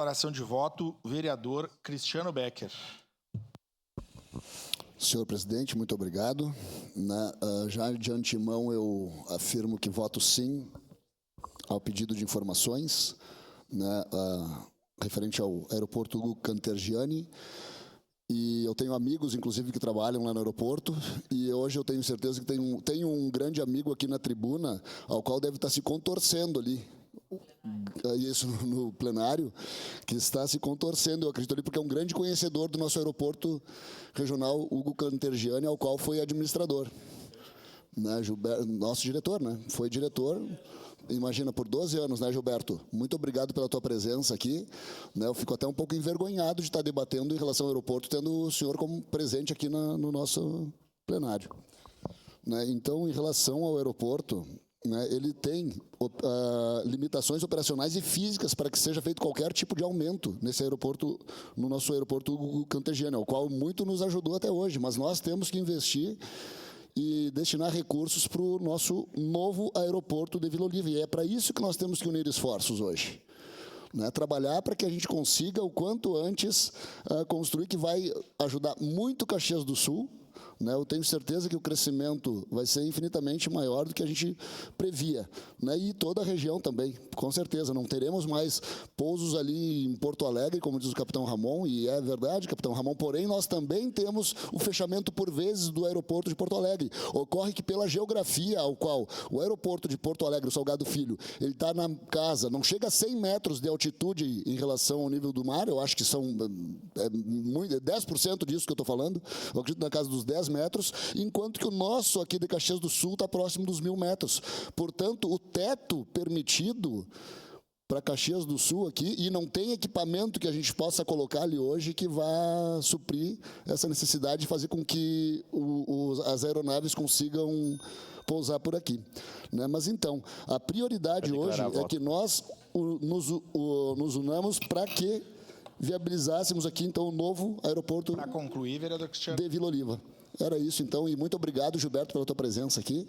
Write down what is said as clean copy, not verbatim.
Declaração de voto, vereador Cristiano Becker. Senhor presidente, muito obrigado. Já de antemão eu afirmo que voto sim ao pedido de informações referente ao aeroporto Hugo Cantergiani. E eu tenho amigos, inclusive, que trabalham lá no aeroporto, e hoje eu tenho certeza que tenho um grande amigo aqui na tribuna, ao qual deve estar se contorcendo ali, isso no plenário, que está se contorcendo, eu acredito ali, porque é um grande conhecedor do nosso aeroporto regional Hugo Cantergiani, ao qual foi administrador. Gilberto, nosso diretor, foi diretor, imagina, por 12 anos, Gilberto? Muito obrigado pela tua presença aqui. Eu fico até um pouco envergonhado de estar debatendo em relação ao aeroporto, tendo o senhor como presente aqui no nosso plenário. Então, em relação ao aeroporto, ele tem limitações operacionais e físicas para que seja feito qualquer tipo de aumento nesse aeroporto, no nosso aeroporto Hugo Cantergiani, o qual muito nos ajudou até hoje, mas nós temos que investir e destinar recursos para o nosso novo aeroporto de Vila Oliva. E é para isso que nós temos que unir esforços hoje. Trabalhar para que a gente consiga, o quanto antes, construir, que vai ajudar muito Caxias do Sul. Eu tenho certeza que o crescimento vai ser infinitamente maior do que a gente previa. E toda a região também, com certeza. Não teremos mais pousos ali em Porto Alegre, como diz o capitão Ramon, e é verdade, capitão Ramon, porém nós também temos o fechamento por vezes do aeroporto de Porto Alegre. Ocorre que pela geografia ao qual o aeroporto de Porto Alegre, o Salgado Filho, ele está na casa, não chega a 100 metros de altitude em relação ao nível do mar, eu acho que são 10% disso que eu estou falando, eu acredito na casa dos 10 metros, enquanto que o nosso aqui de Caxias do Sul está próximo dos 1.000 metros. Portanto, o teto permitido para Caxias do Sul aqui, e não tem equipamento que a gente possa colocar ali hoje que vá suprir essa necessidade de fazer com que as aeronaves consigam pousar por aqui. Mas então, a prioridade hoje é que nós nos unamos para que viabilizássemos aqui, então, o novo aeroporto para concluir, vereador Cristiano, de Vila Oliva. Era isso, então, e muito obrigado, Gilberto, pela tua presença aqui.